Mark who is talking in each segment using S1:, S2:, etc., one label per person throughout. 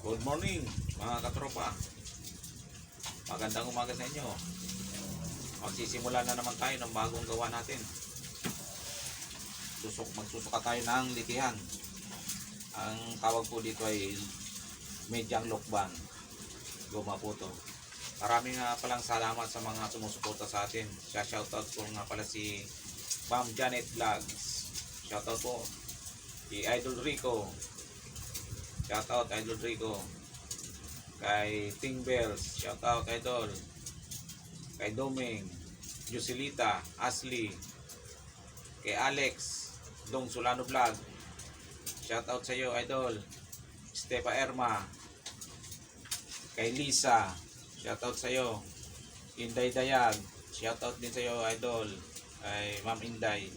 S1: Good morning mga katropa. Magandang umaga sa inyo. Magsisimula na naman tayo ng bagong gawa natin. Magsusuka tayo ng litihan. Ang tawag po dito ay medyang lokban. Guma po to. Maraming palang salamat sa mga sumusuporta sa atin. Shoutout po nga pala si Ma'am Janet Vlogs. Shoutout po si Idol Rico. Shoutout Idol Rico. Kay Ting Bells, shoutout Idol. Kay Doming, Joselita, Ashley. Kay Alex, Dong Solano Vlog. Shoutout sa iyo Idol. Stepa Erma. Kay Lisa, shoutout sa iyo. Inday Dayag, shoutout din sa iyo Idol. Kay Ma'am Inday.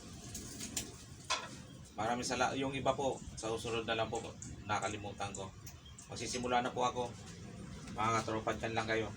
S1: Maraming salamat. Yung iba po, sa usunod na lang po, nakalimutan ko. Magsisimula na po ako. Mga katropa, dyan lang kayo.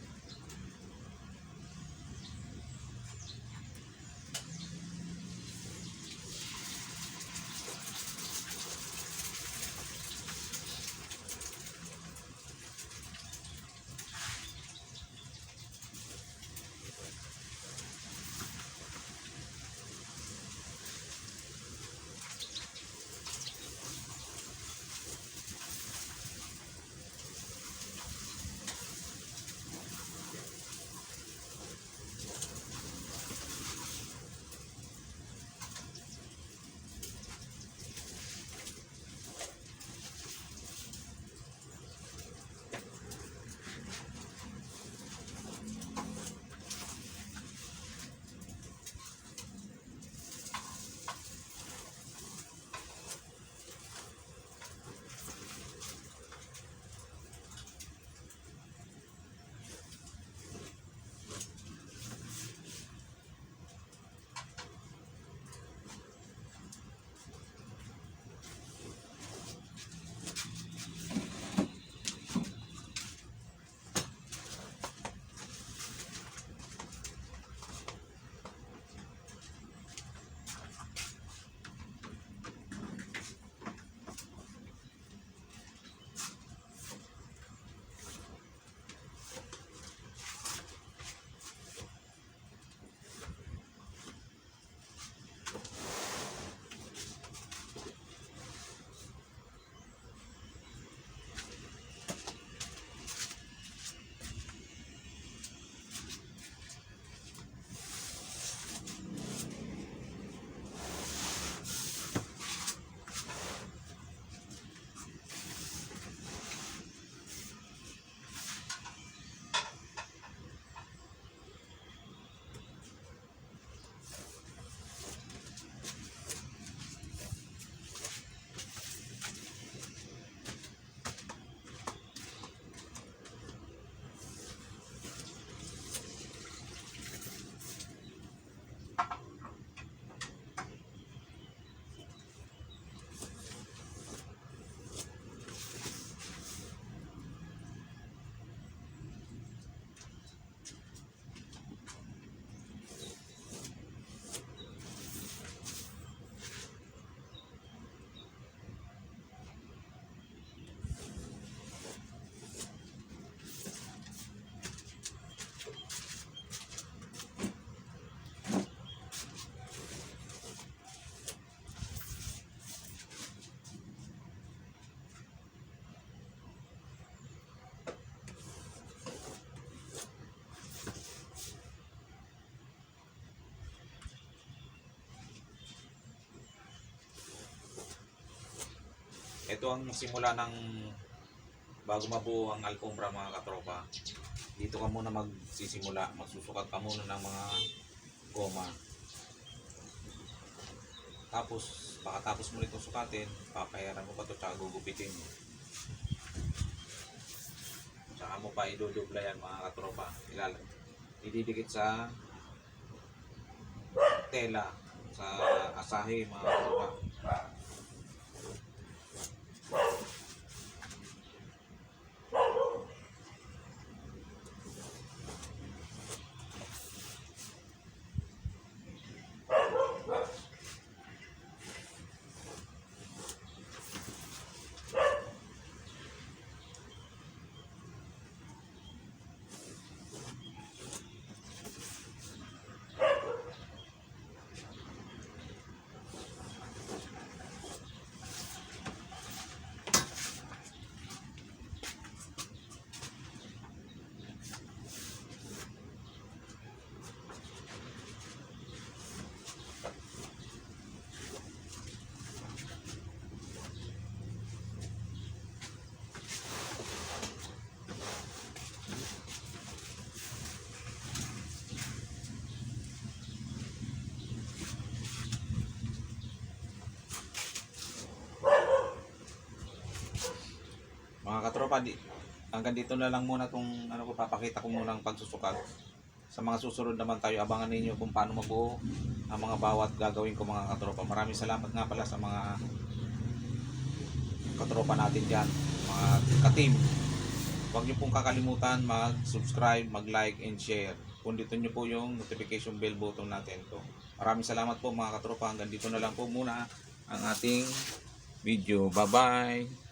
S1: Ito ang simula ng bago mabuo ang alfombra mga katropa. Dito ka muna magsisimula. Magsusukat ka muna ng mga goma. Tapos, pakatapos mo nito sukatin, papayaran mo pa ito tsaka gugupitin mo. Tsaka mo pa idudubla yan mga katropa. Ididikit sa tela, sa asahe mga katropa. Mga katropa, hanggang dito na lang muna itong ano ko, papakita ko muna ang pagsusukat. Sa mga susunod naman tayo, abangan ninyo kung paano mabuo ang mga bawat gagawin ko mga katropa. Maraming salamat nga pala sa mga katropa natin dyan, mga ka-team. Huwag nyo pong kakalimutan mag-subscribe, mag-like and share. Pundutin nyo po yung notification bell button natin to. Maraming salamat po mga katropa. Hanggang dito na lang po muna ang ating video. Bye bye!